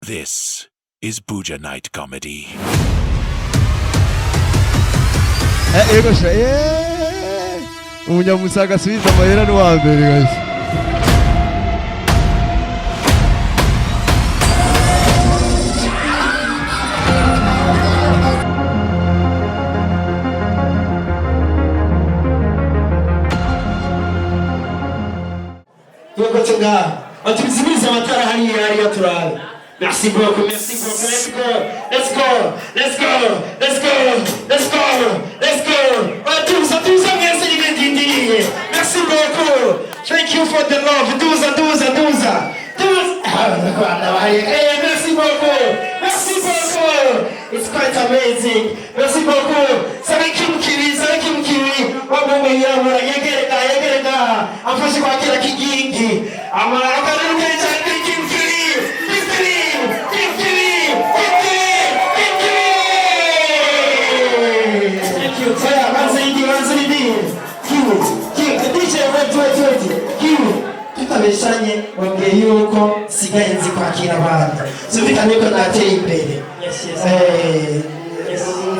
This is Buja Night Comedy. Umunyamusaga asubiza amahera n'uwa mbere guys. Yoko tunga atubizimiza amatara hariya turara. Merci beaucoup, merci beaucoup. Let's go, let's go, let's go, let's go, let's go, let's go. Tous, merci beaucoup. Thank you for the love. Douza. Merci beaucoup. Merci beaucoup. It's quite amazing. Merci beaucoup. Sabe kimkiri. Wabumenya yegereka. Afashe kwa kila kigingi. Amara karuka cyane kimkiri. Tutabeshanye wabwiye yuko sigaye nzi kwakira abantu zumvikanye ko nateye imbere.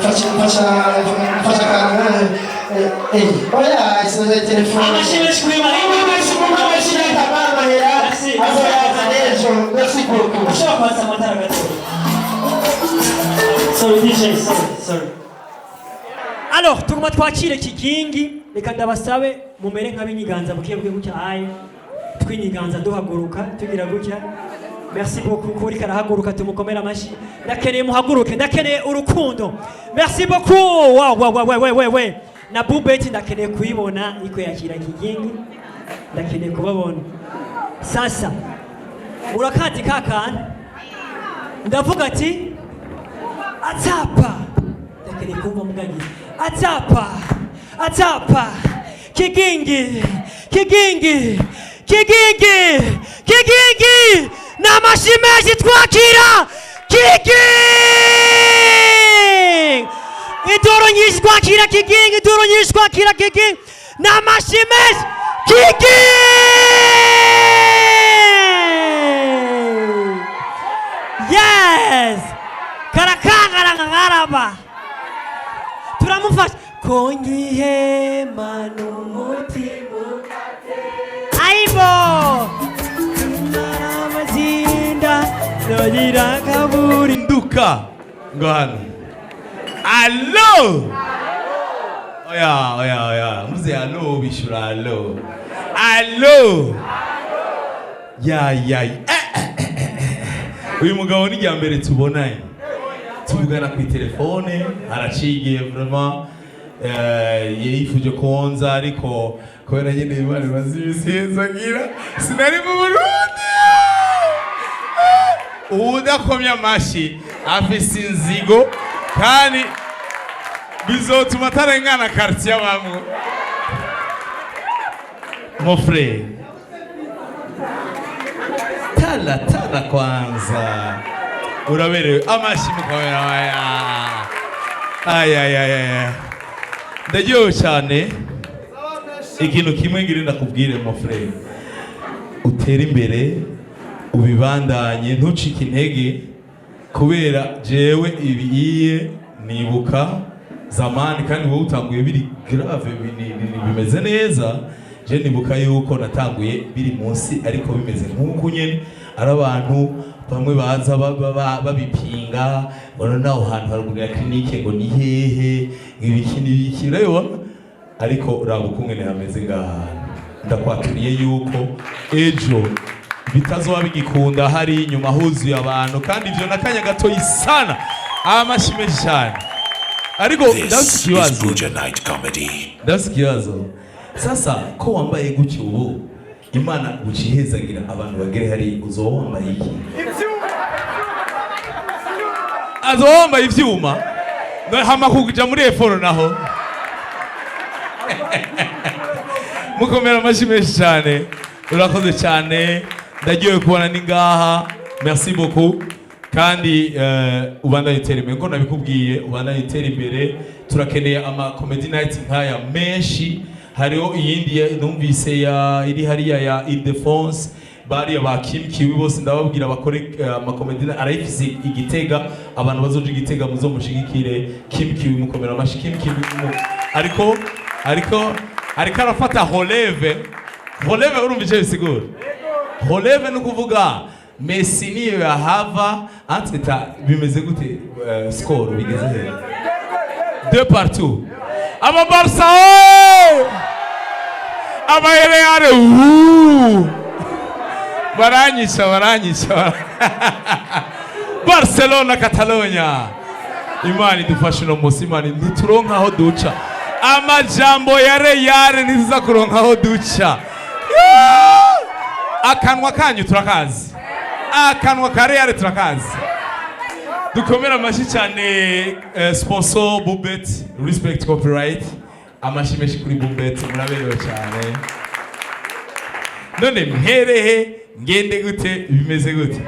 Mfasha kana oya isinaje telefone amashini tabama ya azo merci beaucoup. Ashaka amatara gato. Sorry. Alors tuguma twakire kigingi reka ndabasabe mumere nk'abinyiganza bukiye gutya ayi twinyiganza duhaguruka tugira gutya. Merci beaucoup kuri karahaguruka tumukomera amashi. Ndakeneye muhaguruke, ndakeneye urukundo. Merci beaucoup. Wow. Na Bubeti ndakeneye kuyibona iko yakira kigingi. Ndakeneye kubabona. Sasa urakati kakana ndavuga ati atapa ndakeneye kumva mugagi atapa kigingi n'amashimeji twakira kigingi idoro nyinshi twakira kigingi n'amashimeji kigingi. Yes, karakangara ngaraba turamufasha kongihema n'umutima aibo narabazinda nogira kaburi Nduka ngano. Allo. Oya. Muze allo bishura allo. Ya. Uyu mugabo ni ryambere tubonanye. Tuvugana ku telefone aracigiye vraiment yifuje konza ariko kubera nyine bari bazibisizagira sinari mu Burundi. Udakomya amashi afise inzigo kandi bizotuma tarengana quartier bamwe. Mon frère tala kwanza uraberewe amashi mukamera aya ndagiye cyane. Ikintu kimwe ngirinda kubwire mon frère, utera imbere ubibandanye ntucike intege kubera jewe ibiye nibuka zamani kandi wowe utanguye biri grave bimeze neza. Je nibuka yuko natanguye biri munsi ariko bimeze nk'uko nyene ari abantu bamwe baza babipinga bona naho hantu harugurira clinique ngo ni hehe ibiki urabona ariko urabukumwe hameze ngaha. Ndakwakiriye yuko ejo bitazoba bigikunda hari inyuma huzuye abantu kandi ivyo nakanya gato isana amashime cyane ariko This is Buja Night Comedy. Kibazo sasa ko wambaye gutyo ubu Imana gucihezagira abantu bagere hari uzo wambaye iki? Azo wambaye ivyuma hama kuja muri eforo naho. Mukomera amashime cyane urakoze cyane ndagiye kubona ni ngaha. Merci beaucoup kandi ubandanye itera imbere ngo nabikubwiye ubandanye itera imbere. Turakeneye ama comedy night nkaya menshi. Hariho iyindi numvise ya iri hariya ya Ildefonse bari abakimkiwi bose ndababwira bakore amakomedi arayifise Igitega, abantu bazoje Igitega muzo mushigikire Kimkiwi mukomera amashi Kimkiwi ariko arafata releve urumva icyo bisigura. Releve ni ukuvuga Messi niyo yahava anteta bimeze gute score bigeze he 2-2 aba Barca aba Real baranyisha Barcelona Catalonia Imani dufashe no musi Imani ntituronka aho duca amajambo ya Real ntiza kuronka aho duca akanwa kanyu turakazi akanwa ka Real turakazi dukomera amashi cyane sponsor Bubet respect copyright amashimeshi kuri Bubet muraberewe cyane none mherehe ngende gute bimeze gute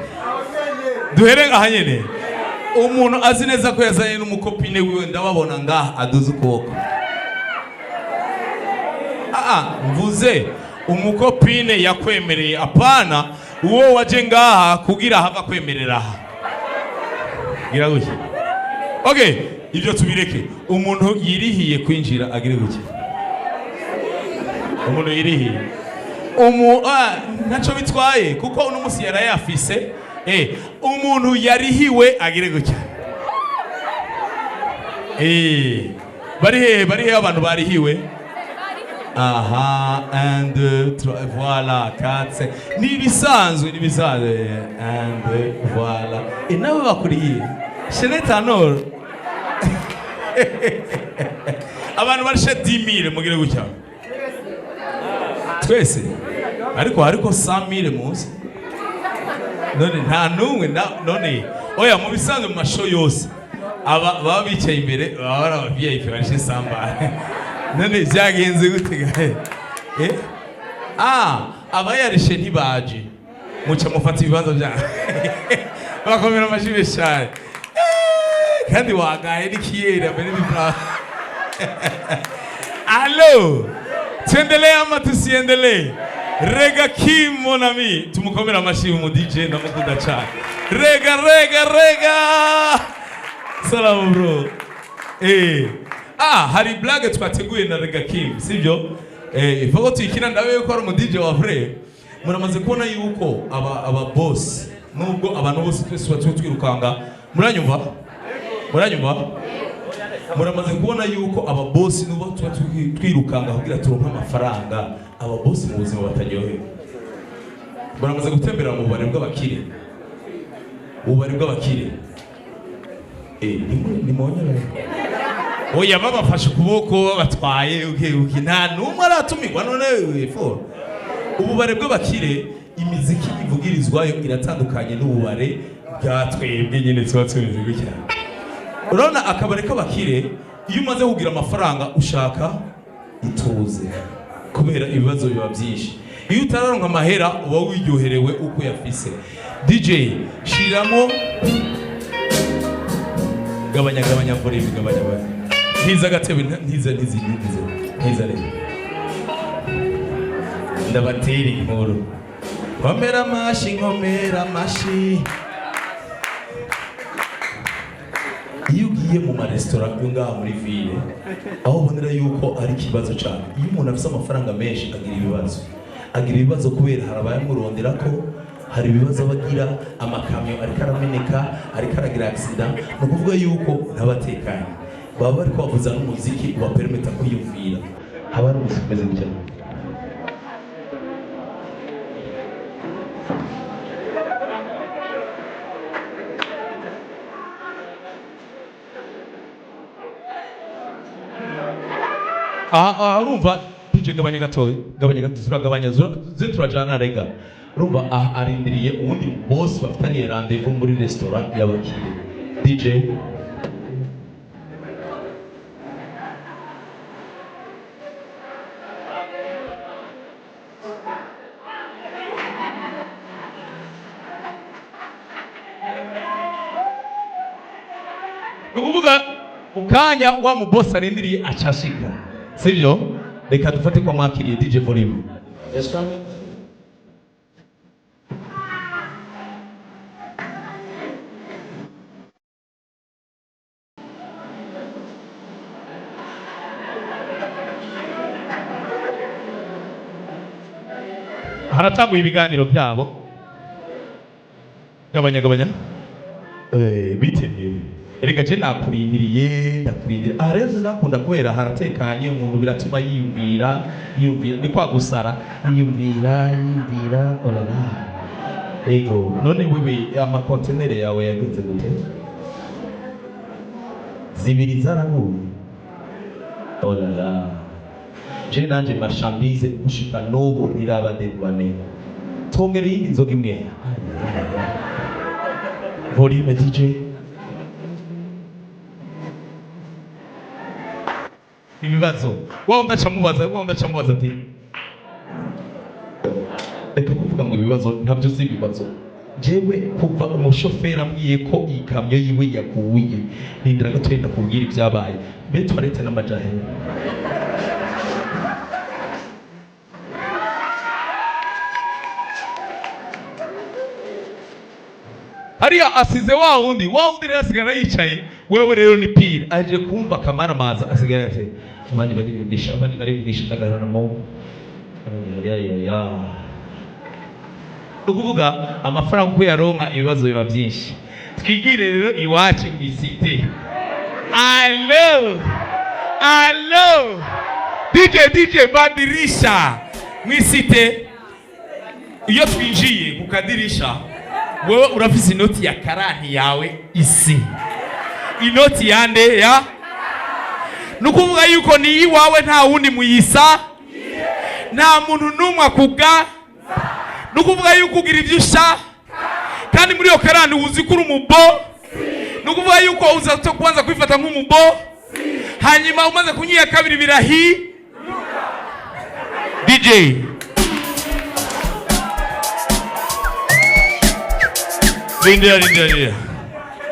duhere aha nyene umuntu azi neza ko yazanye n'umukopine wiwe ndababona ngaha aduze ukuboko mvuze umukopine yakwemereye apana uwo waje ngaha kugira hava kwemerera aha gira gutya okay ibyo tubireke umuntu yirihiye kwinjira agire gutya umuntu yirihiye ntaco bitwaye kuko uno musi yarayafise umuntu yarihiwe agire gutya bari he abantu barihiwe aha and voilà 4 nibisanzwe and voilà nawe bakuriye Shenetanor abantu barisha 10,000 mugire gutya twese ariko 100,000 munsi none nta numwe none oya mu bisanzwe mu masho yose aba bicaye imbere baba VIP barishe samba none byagenze gute gahe abayarishe ntibaje muca mufata ibibanza bya bakomera amashibe cyane kandi wagaye n'ikiyera mbere n'ibra allo tuendelee ama tusiendelee Rega Kim mon ami tumukomera amashi mu DJ ndamukunda cyane rega salamu bro hari blague twateguye na Rega Kim sibyo ivuga tuyikina ndawe yuko ari mu DJ wa vrai muramaze kubona yuko aba boss nubwo abantu bose twese twirukanga muranyumva muramaze kubona yuko aba boss nubo twirukanga kugira turonka amafaranga aba boss mu buzima bataryohewe muramaze gutembera mu bubare bw'abakire ni monyara oya babafashe kuboko batwaye nta numwe aratumirwa none wefo ububare bw'abakire imiziki ivugirizwayo iratandukanye n'ububare bwatwebwe nyene tuba tumeze gutya urabona akabare k'abakire iyo umaze kugira amafaranga ushaka ituze kubera ibibazo biba byinshi iyo utararonka amahera uba wiryoherewe uko yafise DJ shiramo gabanya volume gabanya ntiza gatebe ntiza rero ndabatera inkuru nkomera amashi iyo ugiye mu maresitora yo ngaha muri ville aho ubonera yuko ari ikibazo cyane iyo umuntu afite amafaranga menshi agira ibibazo kubera hari abayamurondera ko hari ibibazo bagira amakamyo ariko arameneka ariko aragira accident no kuvuga yuko ntabatekanye baba bari kwavuza n'umuziki ubapermeta kwiyumvira haba ari umuziki umeze gutya urumva tuje gabanya gatoya turagabanya turajana renga urumva arindiriye ubundi boss bafitaniye rendezvous muri restaurant y'abakire DJ ukuvuga ukanya wa mu boss arindiriye acashika sivyo reka dufate kwa mwakiriye DJ Volume. Yes, come. haratanguye ibiganiro byabo. Gabanya. Biteye. Erega je nakurindiriye. Areze nakunda kwera haratekanye umuntu biratuma yiyumvira ni kwa gusara. Yiyumvira. Olala. Ego, none wewe amakontenere yawe yagenze gute? Zibiri zarahuye. Olala. Je nanje marchandise gushika n'ubu ntirabadegwane. Tongera iyindi nzoga imwe. Volume DJ. Ibibazo. Wao ndacamubaza ati. Reka kuvuga ngo ibibazo ntabyo uzi ibibazo. Jewe kuva umushoferi ambwiye ko ikamyo yiwe yaguye. Nindira gato yenda kubwira ibyabaye. Mbe twarete n'amajahera. Hariya asize wa wundi rero asigara yicaye, wewe rero ni pire aje kumva kamara maza asigara ate mani baribisha ndagarana mo ya ukuvuga amafaranga ko yaronka ibibazo biba byinshi. Twigire rero iwacu isite. Allo DJ badirisha mwisite iyo twinjiye kukadirisha. Wewe urafise inoti ya karani yawe isi. Inoti yande ya nukuvuga yuko ni iwawe nta wundi muyisa. Nta muntu numwe akuga. Nukuvuga yuko ugira ivyusha. Kandi muri yo karani uzikura umubo. Nukuvuga yuko uza kwanza kwifata nk'umubo. Hanyuma umaze kunyiya kabiri birahi. DJ Rindira.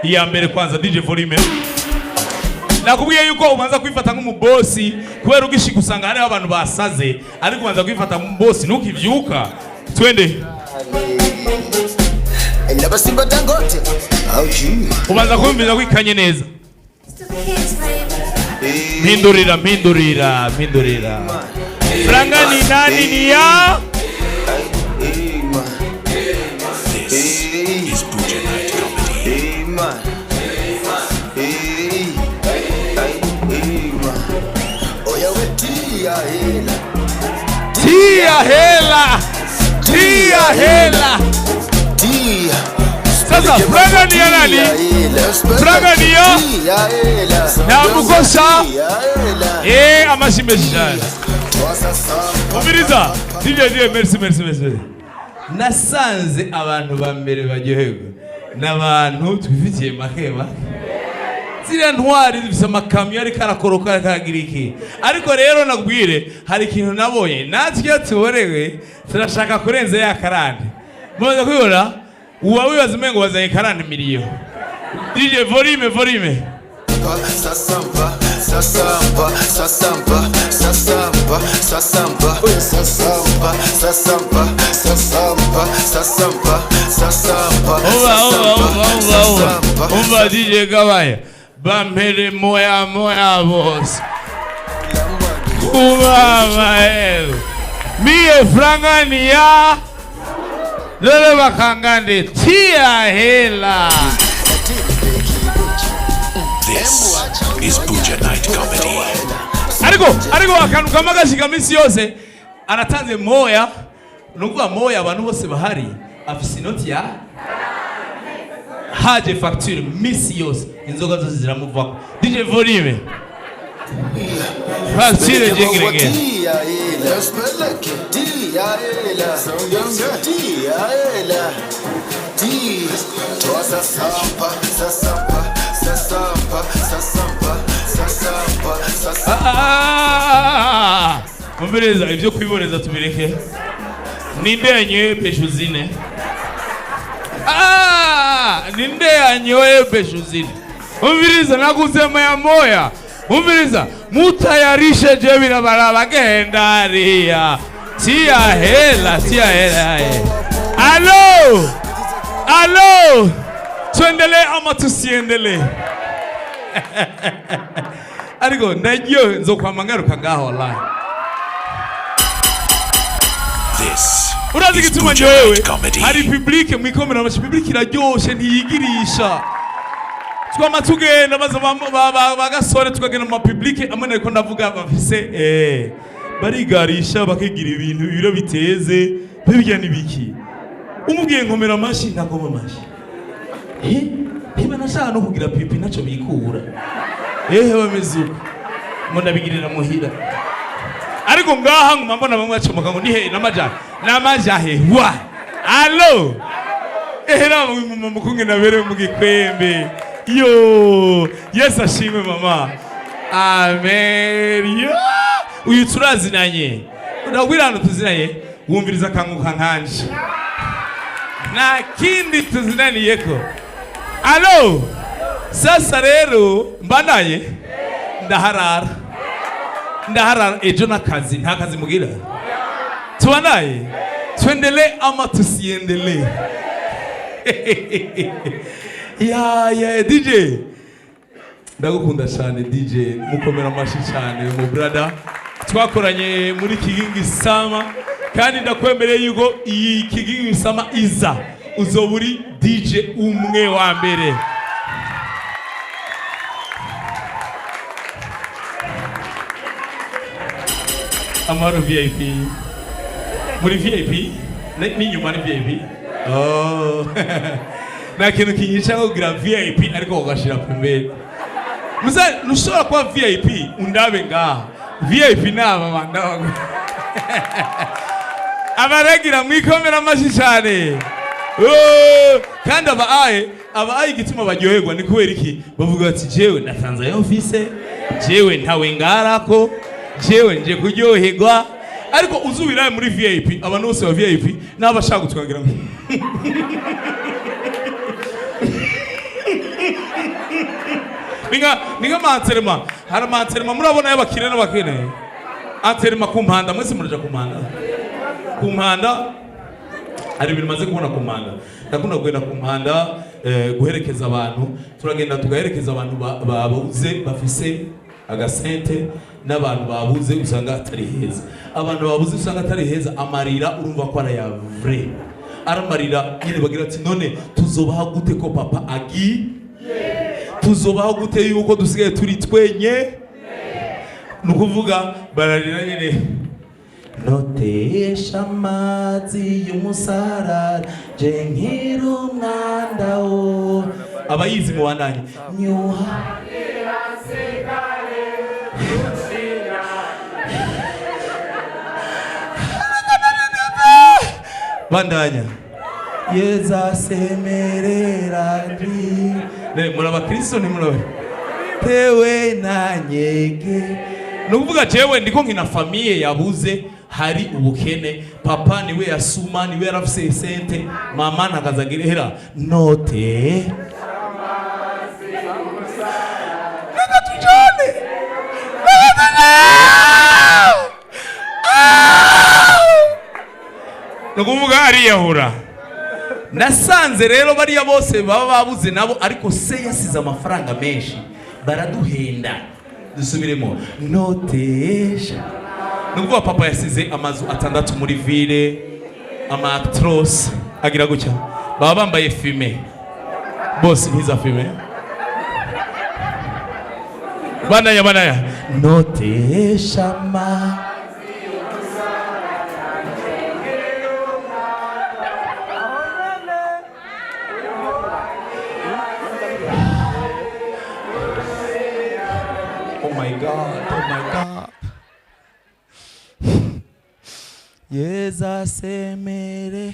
Iya mbere kwanza DJ volume. Nakubwiye yuko ubanza kwifata nk'umubosi kubera ugishika usanga hari abantu basaze ariko ubanza kwifata nk'umubosi nukivyuka. Twende. Ndabasimba Dangote. Ubanza kumbiza kwikanye neza. Mindurira. Franga ni nani ni ya? This is Buja Night Comedy. Tia hela. Sasa franga ni ya nani? Franga ni ya? Na mukosha? Amashimeshana. Umiriza. DJ, merci. Nasanze abantu bambere baryoherwa n'abantu twifitiye makeba. Ziriya ntwari zifise amakamyo ariko arakoroka kagira iki. Ariko rero nakubwire hari ikintu nabonye natwe tuborewe turashaka kurenza ya karande. Muze kwibona uwa wibaza umengo bazaye karande miliyo. DJ volume. Sasamba. Umva DJ Gabaya. Bampere moya boss. Mael. Mie franga ni ya. Lele bakangande tia hela. This is Buja Night Comedy. Ariko akantu kamagashika minsi yose anatanze moya. Nukuva moya abantu bose bahari afise inoti ya haje facture minsi yose inzoga zose ziramuvako. DJ volume. Facture jengenge. Mubireza ibyo kwiboreza tubireke. Ninde yanyoye pesho zine? Ninde yanyoye pesho zine? Mubireza nakusema ya moya. Mubireza mutayarishe je birabaraba genda ria. Tia hela. Allo. Tuendelee ama tusiendelee? Ariko ndajyo nzokwamagaruka ngaho wallahi. This urazi gituma nyowe hari public mwikomera amashi public iraryoshe ntiyigirisha twama tugenda maze bagasore tukagenda mu public amwe nariko ndavuga bafise barigarisha bakigira ibintu biro biteze bibijya nibiki umubwiye nkomera amashi ntakoma amashi nashaka no kugira pipi naco bikura bameze uko mbona bigirira muhira ariko ngaha nguma mbona bamwe bacomoka ngo nihe namajahe wa allo era mu kunge nabere mu gikwembe yo yes ashimwe mama amen yo uyu turazinanye ndagwirana tuzinanye wumviriza kanguka nkanje na kindi tuzinaniyeko allo sasa rero mbanaye ndaharara ejo nakazi nta kazi mugira tubanaye tuendele ama tusiendele ya DJ ndagukunda cyane DJ mukomera amashi cyane mu brother twakoranye muri Kigingi Sama kandi ndakwemereye yuko iyi Kigingi Sama iza uzoburi DJ umwe wa mbere Amaro VIP muri VIP n'inyuma ni VIP na kintu kinyica kugira VIP ariko ugashira pembeni musa nushobora kuba VIP undabe ngaha VIP naba bandago abaragira mwikomera amashi cyane kandi abaye igituma baryoherwa ni kubera iki bavuga ati jewe natanze office jewe ntawe ngarako jewe nje kuryoherwa ariko uzubiraye muri VIP abantu bose ba VIP n'abashaka gutwagira ninga manterema hari manterema murabona y'abakire n'abakene anterema kumpanda mwese muraja kumpanda hari ibintu maze kubona kumpanda ndakunda kugenda kumpanda guherekeza abantu turagenda tugaherekeza abantu babuze bafise agasente n'abantu babuze usanga atari heza abantu babuze usanga atari heza amarira urumva ko ara ya vrai aramarira nyine bagira ati none tuzobaho gute ko papa agi tuzobaho gute yuko dusigaye turi twenye nukuvuga bararira nyine notesha amazi y'umusarara je nkiri umwanda wo abayizi mu bandanye nyuha bandanya yeza semerera ndi muraba Kristo ni murabe tewe nanyege nukuvuga jewe ndiko nkina famille yabuze hari ubukene papa niwe yasuma niwe yarafise sente mama nakazagirehera note nukuvuga ariyahura nasanze rero bariya bose baba babuze nabo ariko se yasize amafaranga menshi baraduhenda dusubiremo notesha nukuvuga papa yasize amazu 6 muri ville ama actros agira gutya baba bambaye fume bose ntiza fume banaya notesha ma Oh my God. Yeza semere.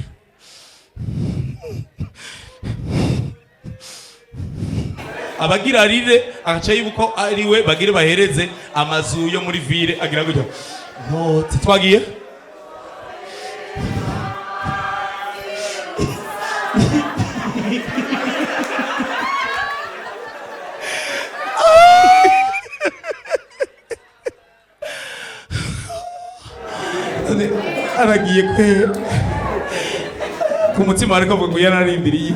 Abagira rire agaca yibuko ariwe bagire bahereze amazu yo muri ville agira gutyo. Noti twagiye. Aragiye kwe kumutima ariko ngo yararindiriye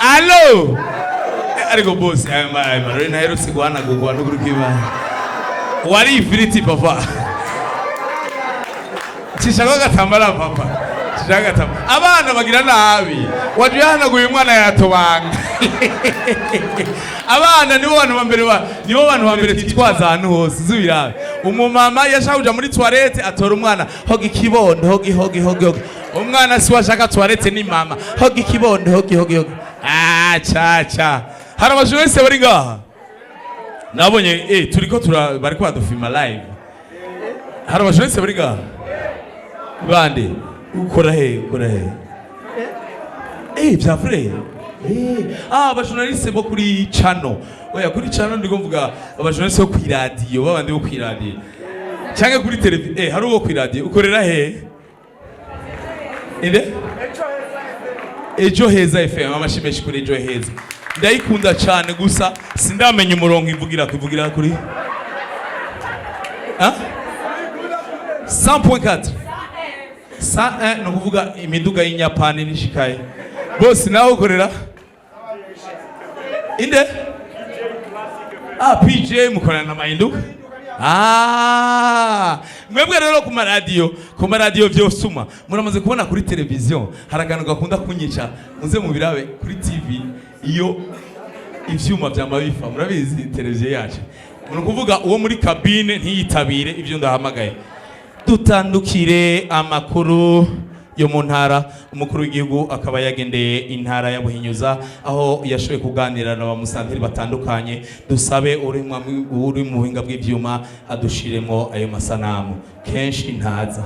allo ariko boss ay naherutse guhanagurwa n'urukiba wari ifiriti papa Sishaka gatambara papa. Sishaka gatambara. Abana bagira nabi. Wajyanaguye umwana yatobanga. Abana nibo bantu bambere titwaza ahantu hose zubirabe. Umumama yashaka muri toilette atora umwana hoga ikibondo hogi. Umwana si washaka toilette ni mama hoga ikibondo hogi. Ah cha. Hari abajuru wese bari ngaha. Nabonye turiko bari kwadufima live. Hari abajuru wese bari ngaha. Bande ukora he. Byafure. Abajournaliste bo kuri channel. Oya kuri channel ndiko mvuga abajournaliste bo kuri radio, babandi bo kuri radio. Cyangwa kuri televiziyo. Hari uwo kuri radio. Ukorera he? Inde? Ejo Heza FM amashimeshi kuri Ejo Heza. Ndayikunda cyane gusa sindamenya umurongo ivugira kuri. 100.4. 101 no kuvuga imiduga y'inyapani nishikaye. Boss nawe ukorera? Inde? PJ mukorana na mainduka? Mwebwe rero ku maradiyo vyosuma muramaze kubona kuri televiziyo haragano gakunda kunyica muze mu birabe kuri TV iyo ivyuma byamabifa murabizi televiziyo yacu kuvuga uwo muri kabine ntiyitabire ivyo ndahamagaye dutandukire amakuru yo mu ntara umukuru w'igihugu akaba yagendeye intara ya Buhinyuza aho yashoboye kuganira na bamusanteri batandukanye dusabe uri mu buhinga bw'ivyuma adushiremo ayo masanamu kenshi ntaza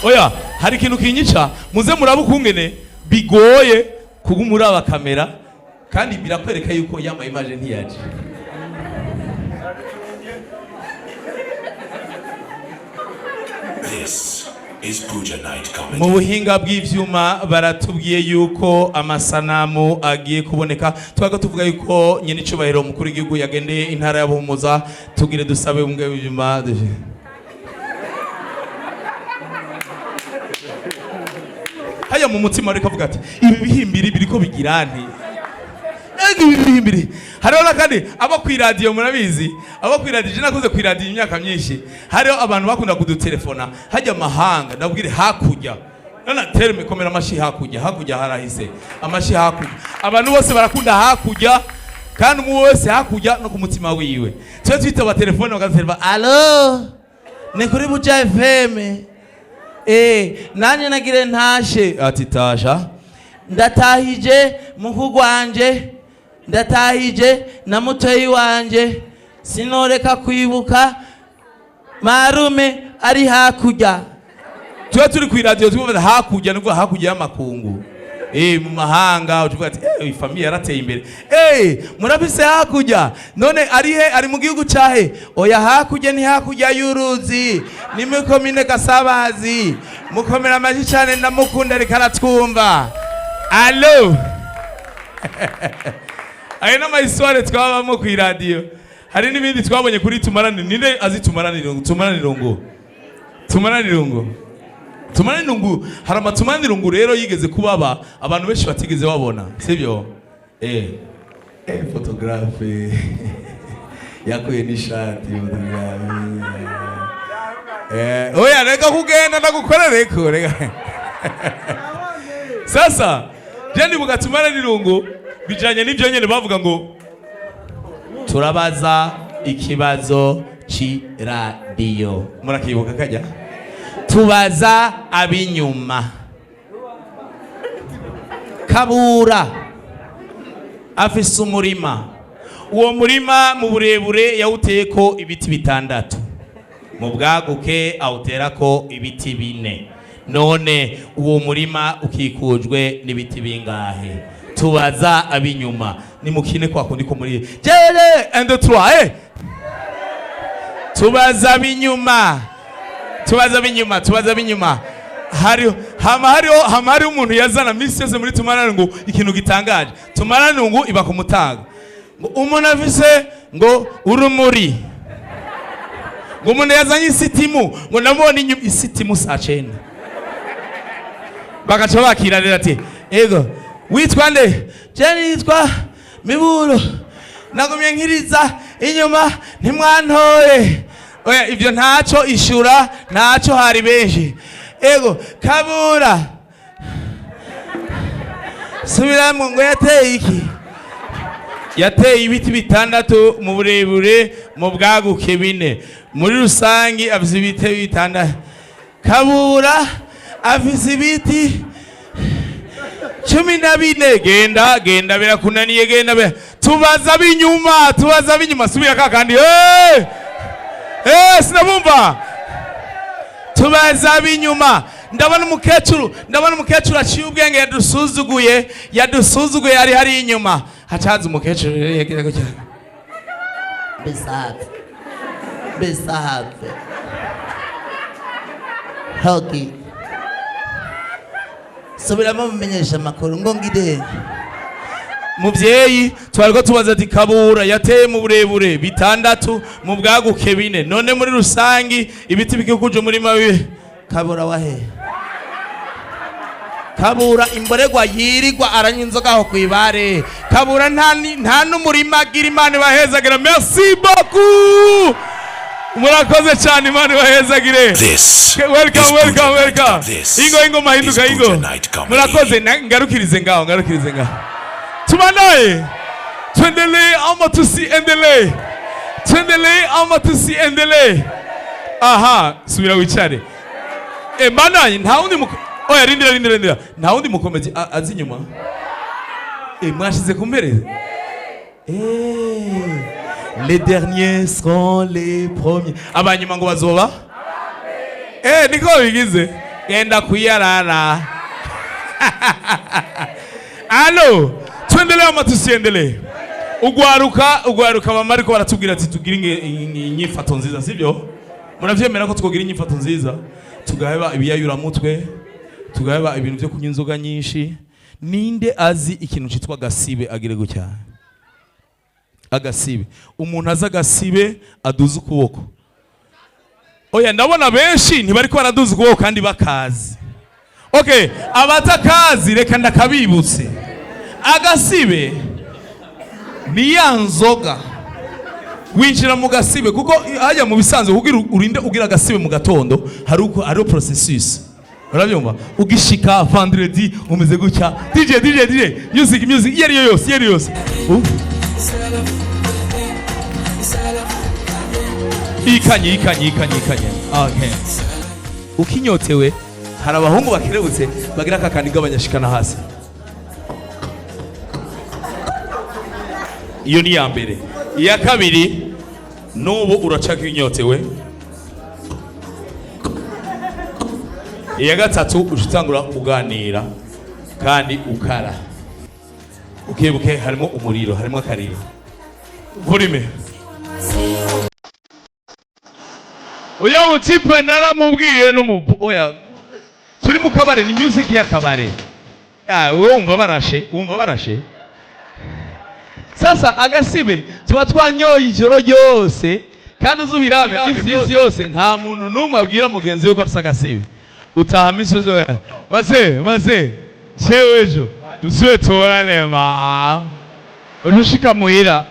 oya hari ikintu kinyica muze muraba ukungene bigoye kugumuraba kamera kandi birakwereka yuko yama image ntiyaje This is Buja Night Comedy. Mu buhinga bw'ivyuma baratubwiye yuko amasanamu agiye kuboneka twaga tuvuga yuko nyene icubahiro mukuru w'igihugu yagendeye intara ya Buhumuza tugire dusabe umwe w'ivyuma haya mu mutima ariko avuga ati ibi bihimbiri biriko bigirane ibihimbiri hariho nakandi abo ku radio murabizi abo ku radio je nakuze ku radio imyaka myinshi hariho abantu bakunda kudutelefona hajya mahanga ndabwire hakurya nana terme komera amashi hakurya harahise amashi hakurya abantu bose barakunda hakurya kandi umwe wese hakurya no ku mutima wiwe twe twitaba telefone bagaserva allo ne kuri Buja FM nanye nagire ntashe ati tasha ndatahije muhugwanje ndatahije na mutoyi wanje sinoreka kwibuka marume ari hakurya tuba turi ku radio tuvuga hakurya nubwo hakurya y'amakungu mu mahanga uvuga ati ifamiye yarateye imbere murabise hakurya none ari he ari mu gihugu cyahe oya hakurya ni hakurya y'uruzi ni mu komine Gasabazi mukomera amaji cyane ndamukunda rikaratwumva allo ayo n'amahistoire twabamo ku radio hari n'ibindi twabonye kuri tumaraniro ninde azi tumaraniro hari amatumaraniro rero yigeze kubaba abantu benshi batigeze babona sibyo photographe yakuye n'ishati oya reka kugenda ndagukorereko reka sasa jendi bugatumaraniro bijanye n'ibyo nyene bavuga ngo turabaza ikibazo c'iradiyo murakibuka kajya tubaza abinyuma Kabura afise umurima uwo murima mu burebure yawuteyeko ibiti 6 mu bwaguke awuterako ibiti 4 none uwo murima ukikujwe n'ibiti bingahe tubaza abinyuma ni mukine kwa kundi ko muri jere and 3 tubaza abinyuma hari umuntu yazana misi yose muri tumaranungu ikintu gitangaje tumaranungu iba ku mutaga ngo umuntu afise ngo urumuri ngo umuntu yazanye isitimu ngo nabone isitimu saa 9 bagaca bakirarira ati ego witwa nde? Jeni yitwa Miburo nagumye nkiriza inyuma ntimwantoye oya ibyo ntacyo ishura ntacyo hari benshi ego Kabura subiramo ngo yateye iki yateye ibiti bitandatu mu burebure mu bwaguke 4 muri rusangi afise ibiti bitandatu Kabura afise ibiti 14 genda birakunaniye genda tubaza binyuma subira kakandi sinabumva tubaza binyuma ndabona umukecuru aciye ubwenge yadusuzuguye ari hari inyuma hacaza umukecuru yegera gutya Besate Hoki subiramo mumenyesha amakuru ngo ngide muvyeyi twariko tubaza ati Kabura yateye mu burebure 6 mu bwaguke 4 none muri rusangi ibiti bikikuje umurima wiwe Kabura wahe Kabura imboregwa yirirwa aranywa inzoga aho kwibare Kabura nta n'umurima agira Imana bahezagira merci beaucoup murakoze cyane Imana bahezagire welcome ingo mahinduka ingo murakoze ngarukirize ngaho tumanaye tuendelee ama tusiendelee aha subira wicare mananye nta wundi oya rindira nta wundi mukomezi azi inyuma mwashize kumbere les derniers seront les premiers abanyuma ngo bazoba niko bigize genda kuyarara allo tuendelee ama tusiendelee ugwaruka bamariko baratubwira ati tugire inyifato nziza sivyo muravyemera ko twogira inyifato nziza tugaheba ibiyayura mutwe tugaheba ibintu byo kunywa inzoga nyinshi ninde azi ikintu citwa gasibe agire gutya agasibe umuntu aza agasibe aduza ukuboko oya ndabona benshi ntibariko baraduza ukuboko kandi bakazi okay abatakazi reka ndakabibutse agasibe ni ya nzoga winjira mu gasibe kuko hajya mu bisanzwe kugira urinde ugira agasibe mu gatondo hari processus urabyumva ugishika vendredi umeze gutya DJ music yeri yose ikanye okay ukinyotewe hari abahungu bakerebutse bagira akakandi gabanyashikana hasi iyo ni ya mbere iya kabiri nubu uracaka inyotewe iya gatatu ushitangura kuganira kandi ukara ukebuke harimo umuriro harimo akariro volume oya mutipe naramubwiye oya turi mu kabare ni music ya kabare wumva barashe sasa agasibe tuba twanyoye ijoro ryose kandi uzubirabe isi yose nta muntu numwe abwira mugenzi we ko afite agasibe utaha misozo maze chewe ejo dusubire tuborane ma urushika muhira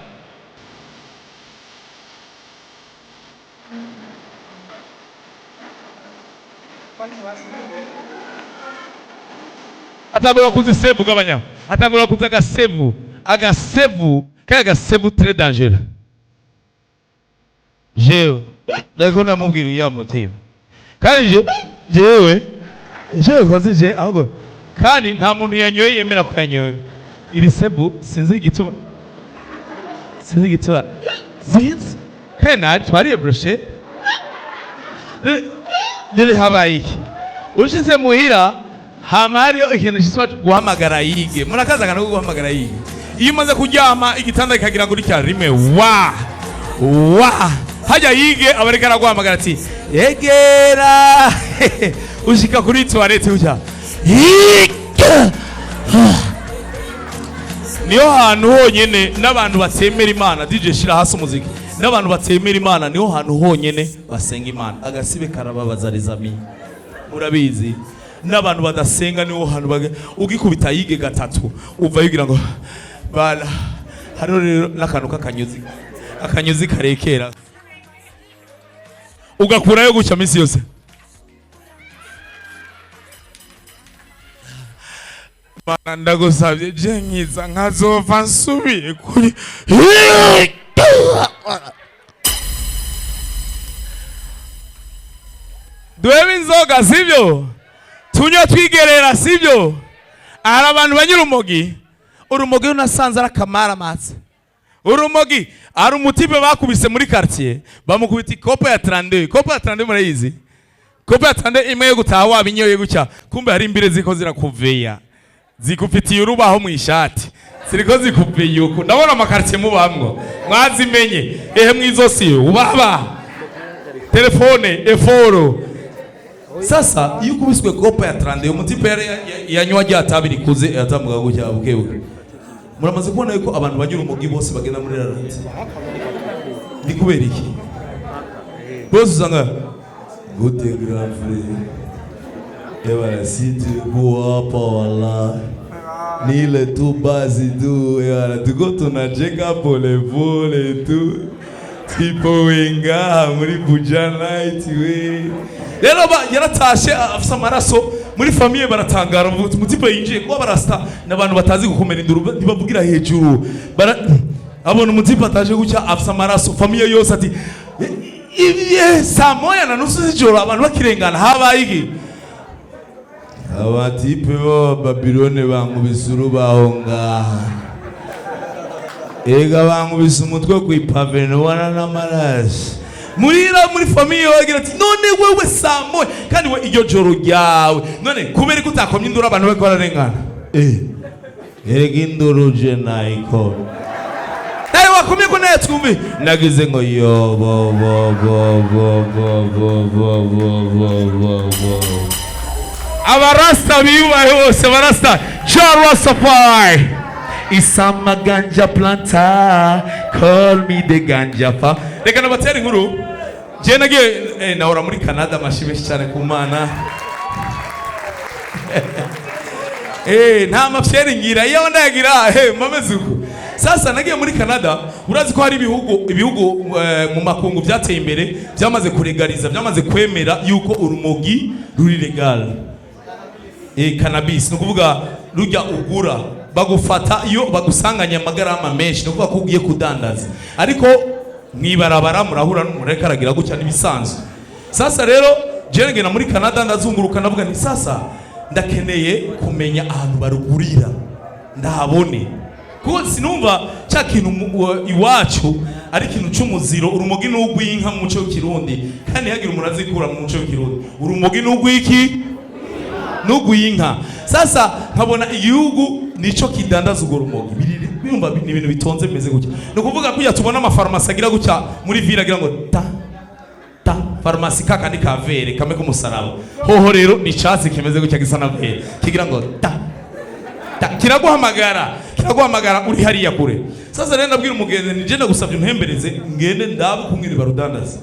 atangura kuzisevu gabanya atangura kuzaga agasevu très dangereux ndako namubwira ya mutima kandi jewe kwazije ahubwo kandi nta muntu yanyoye yemera ko yanyoye iri sebu sinzi igituma kandi twariye brochet nire habaye iki ushize muhira hama hariyo ikintu cyitwa guhamagara yige murakazanga no guhamagara yige iyo umaze kuryama igitanda kikagira ngo ricya rime wa hajya yige abarekana guhamagara ati yegera ushika kuri toilette ujya niyo hantu honyene n'abantu batemera Imana DJ shira hasi umuziki n'abantu batemera Imana niho hantu honyene basenga Imana agasibe karababaza rizami murabizi n'abantu badasenga niho hantu ugikubita yige 3 uva yigira ngo bala hano rero nakantu kakanyuzi akanyuzi karekera ugakurayo guca misi yose. Mana ndagusabye je nkiza nkazova nsubiye kuri duhebe inzoga sibyo, tunywa twigerera sibyo. Hari abantu banyura urumogi unasanze arakamara matse. Urumogi ari umutipe bakubise muri quartier bamukubita ikopo ya 32. Kopo ya 32 murayizi? Kopo ya 32 imwe yo gutaha wabinyoye gucya, kumbe hari imbire ziko zirakuveya zikufitiye urubaho mu ishati ziriko zikuveya uko. Ndabona amakartier mubamwo mwazimenye mwizosi ubaba telefone eforo. Sasa iyo kubiswe kopo ya 32 umutipe yanywa ajya atabiri kuze yatambuka gucya bukebuke. Muramaze kubona yuko abantu bagira umugi bose bagenda muri rarati. Ndi kubera iki? Bose usanga gute grand frère. Ewa siti hapa wala. Ni ile tu basi tu ewa tuko tunajenga pole pole tu. Tipo wenga muri buja night we. Rero yaratashe afisa amaraso muri famille baratangara mutipe yinjiye kuba barasta nabantu batazi gukomera induru ntibavugira hejuru abona umutipe ataje gucya afisa amaraso famille yose ati saa moya na nusu z'ijoro abantu bakirengana habaye iki. Abatipe bo Babilone bankubise urubaho ngaha ega bankubise umutwe ku ipave nubona n'amaraso muri famille wagira ati none wewe saa moya kandi we iryo joro ryawe none kubera ko utakomye induru abantu bako bararengana erega induru je nayiko nawe wakomye ko naye twumve nagize ngo yo bo abarasta biyubahe bose barasta Jarosafai Isama ganja planta call me the ganja fa. Reka nabatera inkuru je nagiye nahora muri Canada mashibeshi cyane ku Mana. Nta mafyeri ngira iyo ndagira mamezuko. Sasa nagiye muri Canada urazi ko hari ibihugu mu makungu byateye imbere byamaze kuregaliza byamaze kwemera yuko urumogi ruri legal. Cannabis nukuvuga rujya ugura bagufata iyo bagusanganye amagarama menshi nukuvuga ko ugiye kudandaza ariko mwibarabara murahura n'umureka aragira gucya nibisanzwe. Sasa rero je na muri Canada ndazunguruka ndavuga ni sasa ndakeneye kumenya ahantu barugurira ndahabone kuko sinumva cya kintu iwacu ari kintu cy'umuziro. Urumogi n'ugwinka mu muco w'Kirundi kandi hagira umuntu azikura mu muco w'Kirundi. Urumogi n'ugwiki n'ugwinka. Sasa nkabona igihugu nico kidandaza ugo rumogi bimba ni ibintu bitonze bimeze gutya. No kuvuga ko yatubona ama pharmacy agira gutya muri ville agira ngo ta pharmacy kaka ni kavere kame ko musaraba hoho rero ni cyatsi kimeze gutya gisa na vere kigira ngo ta kiraguhamagara uri hariya kure. Sasa rero ndabwira umugenzi nije ndagusabye umuhembereze ngende ndabe kumwiri barudandaza.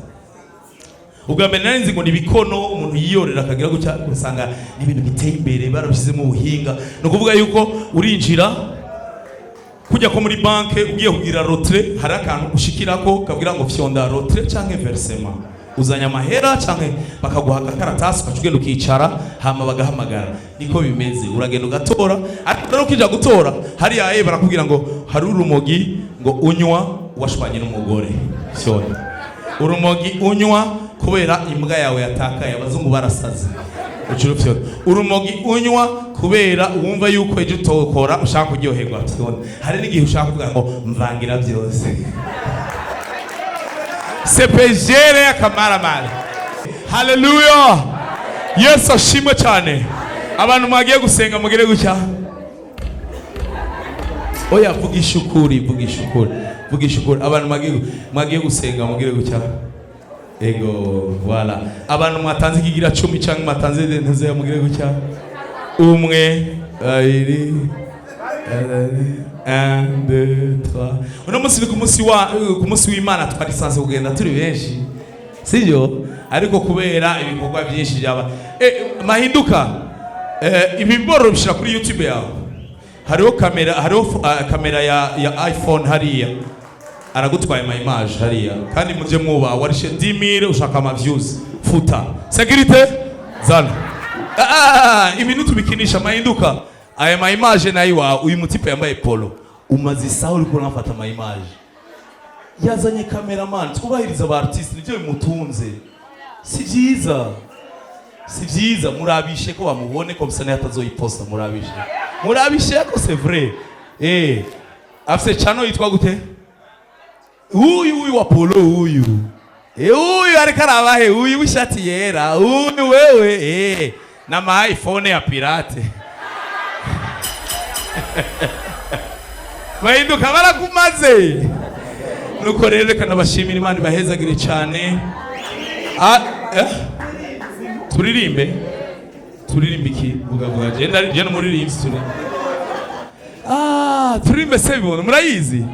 Ugambe narinzi ngo nibikono umuntu yiyorera akagira gutya usanga ni ibintu biteye imbere barabishyize mu buhinga. No kuvuga yuko urinjira kujya ko muri banke ugiye kugira retrait hari akantu ushikirako kabwira ngo fyonda retrait canke versement uzanya mahera canke bakaguha akaratasi ukagenda ukicara hama bagahamagara. Niko bimeze uragenda ugatora ariko rero ukija gutora hari yaye barakubwira ngo hari urumogi ngo unywa washwanye n'umugore fyonda urumogi unywa kubera imbwa yawe yatakaye abazungu barasaze ucurufyo urumogi unywa kubera wumva yuko ejo utokora ushaka kuryoherwa. Hari n'igihe ushaka kuvuga ngo mvangira byose sepejere y'akamaramare. Haleluya, Yesu ashimwe cyane. Abantu mwagiye gusenga mugire gutya oya vugisha ukuri abantu mwagiye gusenga mugire gutya ego wala abantu mwatanze kigira 10 cyangwa mwatanze ntuze mugire gutya umwe abiri and 3 uno munsi ni ku munsi w'Imana twarisanze kugenda turi benshi sivyo ariko kubera ibikorwa byinshi byaba mahinduka ibiboro bishira kuri YouTube yawe hariho kamera ya iPhone hariya aragutwaye my image hariya kandi muje mwuba warishe 10000 ushaka ama views futa security zana ibintu tubikinisha mahinduka aya my image nayiwa uyu mutipe yambaye polo umaze isaha uri kurafata my image yazanye cameraman twubahiriza aba artiste nivyo bimutunze si byiza murabishe ko bamubone ko bisane atazoyiposta murabishe ko c'est vrai afse chano yitwa gute uyu wa polo uyu ariko arabahe uyu wishati yera uyu wewe na ma iPhone ya pirate bahinduka barakumaze nuko rero reka nabashimira Imana bahezagire cyane turirimbe iki vuga je no muririmbyi turirimbe se bibona murayizi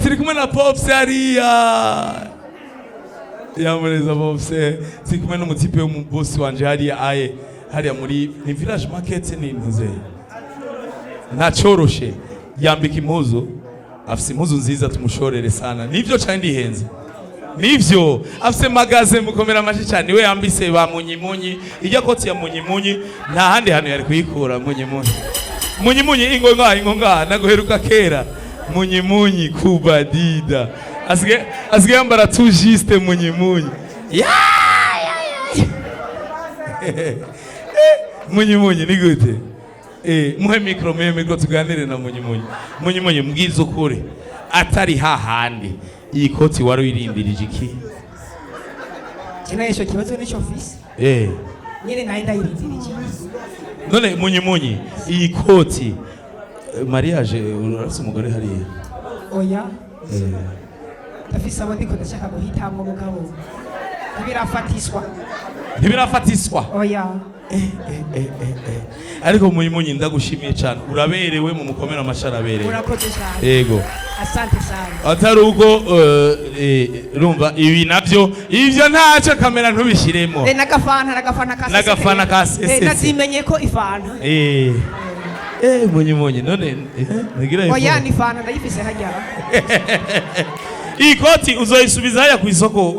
turi kumwe na Pops hariya yamureza Pops turi kumwe n'umutipe w'umubosi wanje hariya muri ni village market ni ntuze ntacoroshe yambika impuzu afise impuzu nziza tumushorere sana nivyo cyane ndihenze nivyo afise magaze mukomera amashi cyane we yambise ba munyimunyi ijya koti ya munyimunyi nta handi hano yari kuyikura munyimunyi ingonga nagoheruka kera munyimunyi kubadida asige yambara tujiste munyimunyi munyimunyi ni gute muhe mikro tuganire na munyimunyi mbwiza ukuri atari hahandi iyi koti wari wirindirije iki kina yesho kibazo nicho office nyine naenda irindirije none munyimunyi iyi koti mariage urase umugore hariya oya afisa abo ndiko ndashaka guhitamwo mugabo ntibirafatiswa oya ariko munyimunyi ndagushimiye cyane uraberewe mu mukomera amashara aberewe urakoze cyane yego asante sana atari uko rumva ibi navyo ivyo ntacyo kamera ntubishiremo n'agafana ka sese nazimenye ko ifana munyimunyi none ngira oya ni fana ndayifise hajya ikoti uzoyisubiza haya ku isoko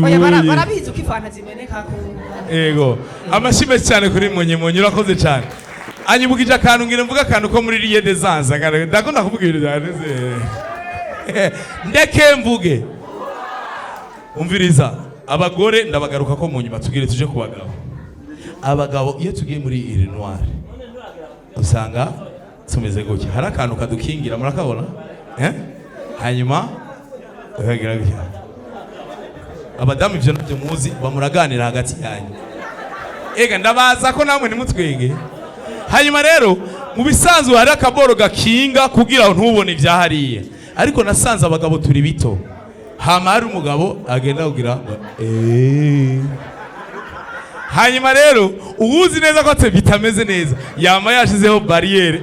oya barabizi uko ifana zimeneka ko yego amashime cyane kuri munyimunyi urakoze cyane anyibukije akantu ngira mvuga akantu ko muri riye de zanza ndakunda kuvuga ibintu byaneze ndeke mvuge umviriza abagore ndabagaruka ko mu nyuma tugire tuje ku abagabo iyo tugiye muri Illinois usanga tumeze gutya hari akantu kadukingira murakabona hanyuma ukagira gutya abadamu ivyo nabyo muzi bamuraganira hagati yanyu ndabaza ko namwe nimutwenge hanyuma rero mu bisanzwe hari akaboro gakinga kugira ntubone ivyahariye ariko nasanze abagabo turi bito hama hari umugabo agenda kugira hanyuma rero ubuzi neza ko bitameze neza yama yashizeho barriere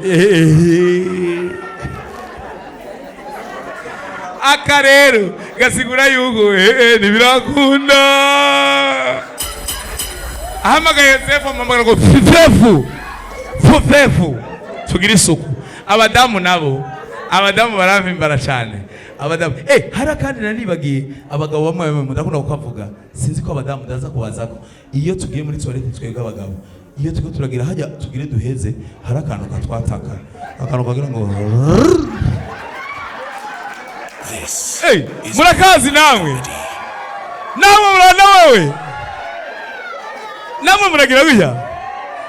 aka rero gasigura yuko ntibirakunda ahamagaye Sefu amamagara ngo Fefu tugira isuku abadamu barampimbara cyane abadamu hari kandi nanibagiye abagabo bamwe ndakunda kukavuga sinzi ko abadamu ndaza kubazako iyo tugiye muri toilette twega abagabo iyo tuko turagira hajya tugire duheze hari akantu katwataka akantu kagira ngo murakazi namwe muragira gutya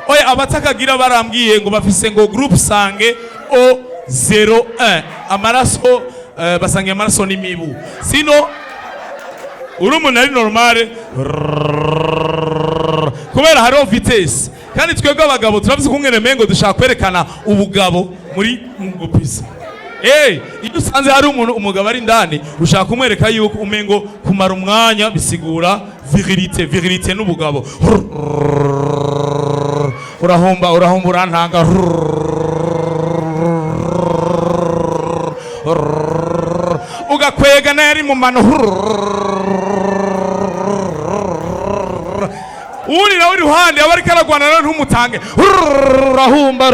oya abatakagira barambwiye ngo bafise ngo groupe sange O01 amaraso basangiye amaraso n'imibu sino uri umuntu ari normale kubera hariho vitesse kandi twebwe abagabo turavuze kungene mengo dushaka kwerekana ubugabo muri gupisa iyo usanze hari umuntu umugabo ari ndani ushaka kumwereka yuko umengo kumara umwanya bisigura virilité n'ubugabo urahomba urantanga ugakwega nayo ari mu mano uri nawe iruhande aba ariko aragwana nawe ntumutange urahumba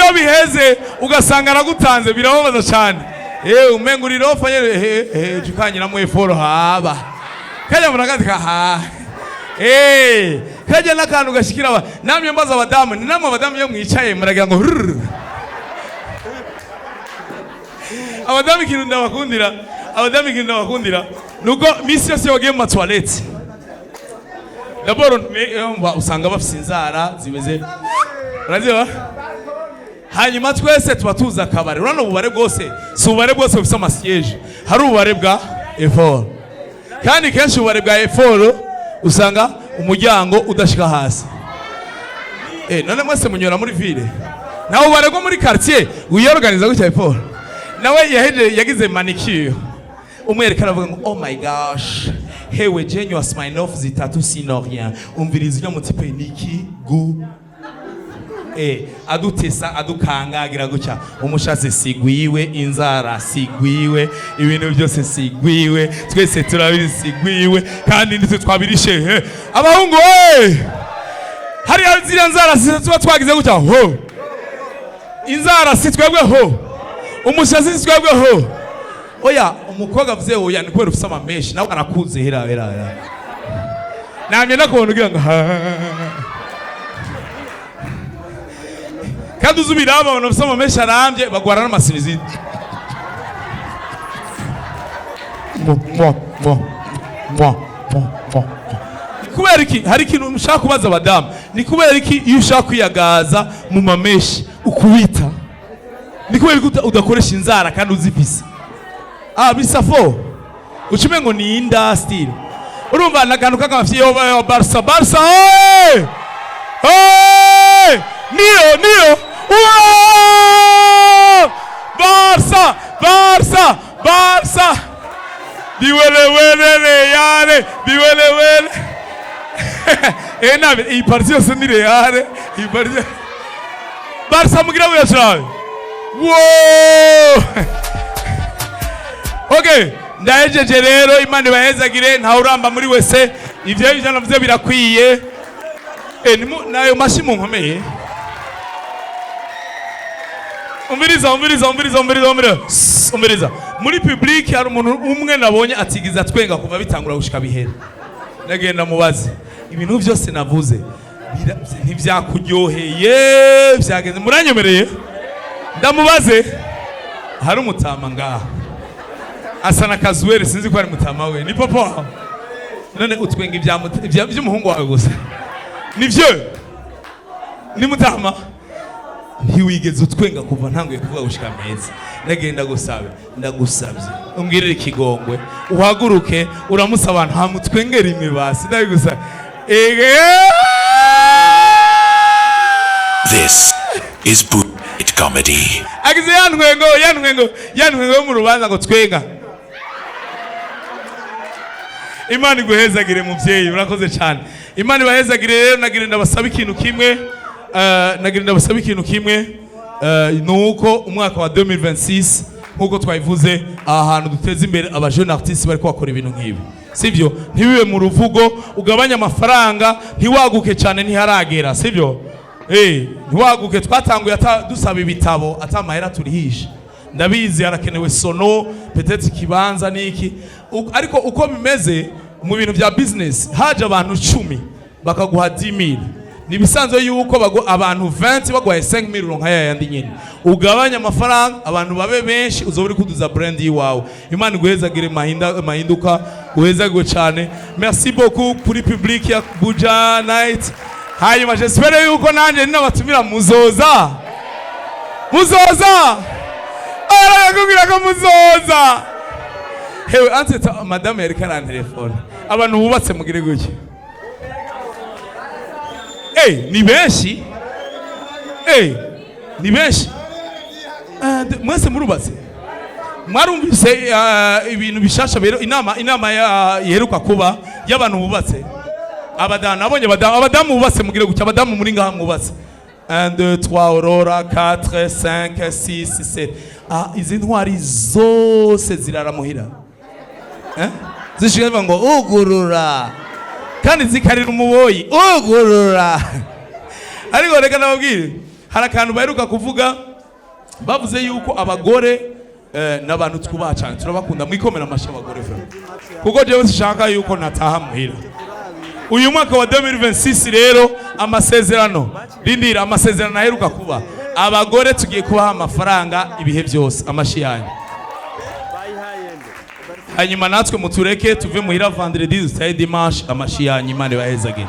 iyo biheze ugasanga aragutanze birababaza cyane. Umenga uri rofa nyene jukanyira mu eforo haba kajya muragati ha kajya nakantu gashikira aba namye mbaza abadamu ni namwe abadamu yo mwicaye muragira ngo abadamu ikintu ndabakundira nuko misi yose wagiye mu toilette d'abord usanga bafite inzara zimeze uraziba hanyuma twese tuba tuza akabare urano ububare bwose si ububare bwose bufite amasiyeje hari ububare bwa effort kandi kenshi ububare bwa effort usanga umuryango udashika hasi none mwese munyura muri ville nawe ububare bwo muri quartier uyorganiza gutya effort nawe yagize manicure umwereka aravuga ngo oh my gosh hewe jenyo smile off zitatu sino rien umviriza iyo mutipe niki gu adutesa adukangagira gucya umushatsi sigwiwe inzara sigwiwe ibintu byose sigwiwe twese turabizi sigwiwe kandi nditwe twabirishe abahungu hari ziriya nzara tuba twagize gucya ho inzara si twebwe ho umushatsi si twebwe ho oya umukobwa avuze oya ni kubera ufite amameshi nawe arakuze hera namye nakubona ugira ngo kandi uzubira abantu bafite amameshi arambye bagwara n'amasiniziti kubera iki hari ikintu ushaka kubaza abadamu ni kubera iki iyo ushaka kwiyagaza mu mameshi ukubita ni kubera iki udakoresha inzara kandi uzifise bisafo ucume ngo ni industry urumva nakantu kagafye yo Barca niyo Barca biwele yare biwele nabe iyi parti yose ni Real iyi parti Barca mugira buya cyane okay ndahejeje rero Imana ibahezagire nta uramba muri wese ivyo bijana vuze birakwiye nayo mashimu nkomeye umviriza muri public hari umuntu umwe nabonye atigiza twenga kuva bitangura gushika bihera nagenda mubaze ibintu byose navuze ntivyakuryoheye vyagenze muranyemereye ndamubaze hari umutama ngaha asa na kazuwere sinzi ko ari mutama we ni papa none utwenga iby'umuhungu wawe gusa nivyo ni mutama ntiwigeze utwenga kuva ntanguye kuvuga gushika meza ndagenda ndagusabye umbwirire ikigongwe uhaguruke uramusaba nta mutwengera imwe basi ndabigusa This is Buja Comedy. agize yantwengo mu rubanza ngo twenga. Imana iguhezagire muvyeyi urakoze cyane. Imana ibahezagire rero nagira ndabasaba ikintu kimwe nuko umwaka wa 2026 nkuko twayivuze ahantu duteza imbere aba jeune artistes bari kwakora ibintu nk'ibi sivyo ntibibe mu ruvugo ugabanya amafaranga ntiwaguke cyane ntiharagera sivyo ntiwaguke twatanguye dusaba ibitabo atamahera turihisha ndabizi harakenewe sono peut-être kibanza niki ariko uko bimeze mu bintu bya business haje abantu 10 bakaguha 10,000 nibisanzwe yuko abantu 20 bagwaye 5,000 ronka yandi nyene ugabanya amafaranga abantu babe benshi uzoburi kuduza brand yiwawe. Imana iguhezagire mahinduka uhezagwe cyane. Merci beaucoup pour public ya Buja Night. Hanyuma j'espère yuko nanje ninabatumira muzoza arakubwira ko muzoza. Hewe anseta madame Erika na telefone abantu bubatse mugire gutya ni benshi mwese murubatse mwarumvise ibintu bishasha bero inama yeruka kuba y'abantu bubatse abadamu nabonye abadamu bubatse mugire gutya abadamu muri ngaha mubatse 1 2 3 Aurora 4 5 6 7 izi ntwari zose ziraramuhira zishigaye ngo ugurura kandi zikarira umuboyi ugurura ariko reka nababwire hari akantu baheruka kuvuga bavuze yuko abagore n'abantu twubaha cyane turabakunda mwikomera amashyi abagore kuko jewe sishaka yuko nataha muhira. Uyu mwaka wa 2026 rero amasezerano rindira amasezerano aheruka kuba abagore tugiye kubaha amafaranga ibihe byose amashyi yanyu. Hanyuma natwe mutureke tuve muhira vendredi dutahe dimanche amashyi yanyu Imana ibahezage.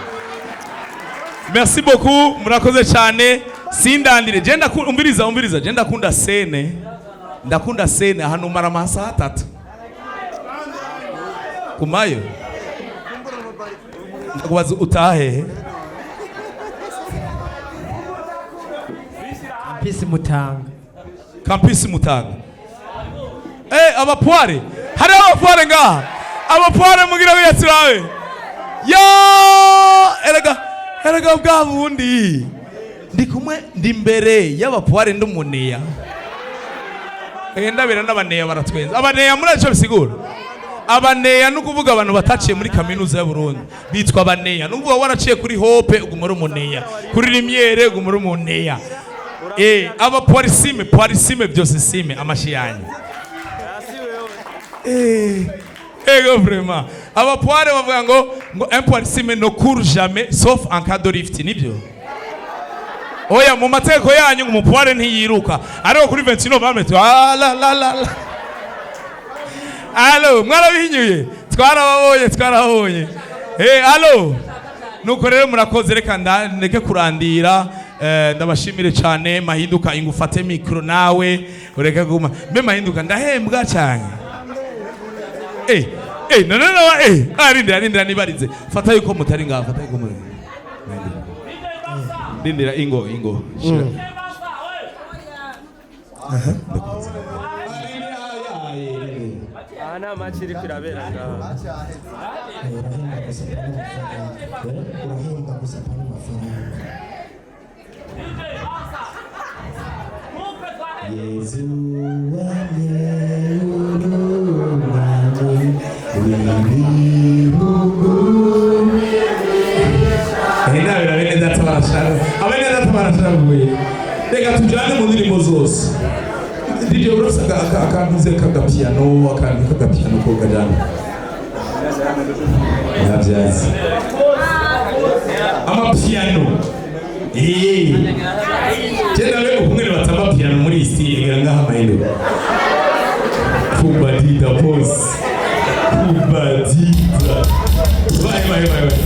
Merci beaucoup murakoze cyane sindandire je umviriza je ndakunda sene hano mara amasaha 3 kumayo ndakubaza utahe Campus Mutanga abapoire hari abapoire ngaha abapoire mugira ngo yaturawe erega bwa bundi ndi kumwe ndi mbere y'abapoire ndumuneya ndabira n'abaneya baratwenza abaneya muri cyo bisigura abaneya nukuvuga abantu bataciye muri kaminuza ya Burundi bitwa abaneya nuvuga waraciye kuri Hope ugumura umuneya kuri Limiere ugumura umuneya aba poirisime byose sime amashi yanyu ego vraiment aba poire bavuga ngo un poirisime ne court jamais sauf en cas de rift nibyo oya mu mateko yanyu mu poire ntiyiruka ariko kuri 29 Novembre la allo mwarabihinyuye twarababonye allo nuko rero murakoze reka ndeke kurandira ndabashimire cyane Mahinduka ingufate micro nawe ureke guma mbe Mahinduka ndahembwa cyane arindira nibarize fata yuko mutari ngaho fata yuko muri rindira ingo ana machiri kirabera ngaha reka tujyane mu ndirimbo zose DJ Ross akantuze kagapiano ko kajyana yabyazi amapiano tena leo kumwe batamba piano muri isi ngaha Mahinduka kubadita boss kubadita bye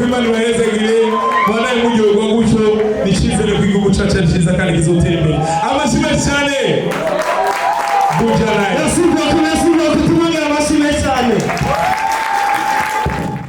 Imana ibahezagire mwanaye mugihugu gucyo nishizere kwiga ubucaca nishiza kandi kizotera imbere amashimwe cyane bujana. Merci beaucoup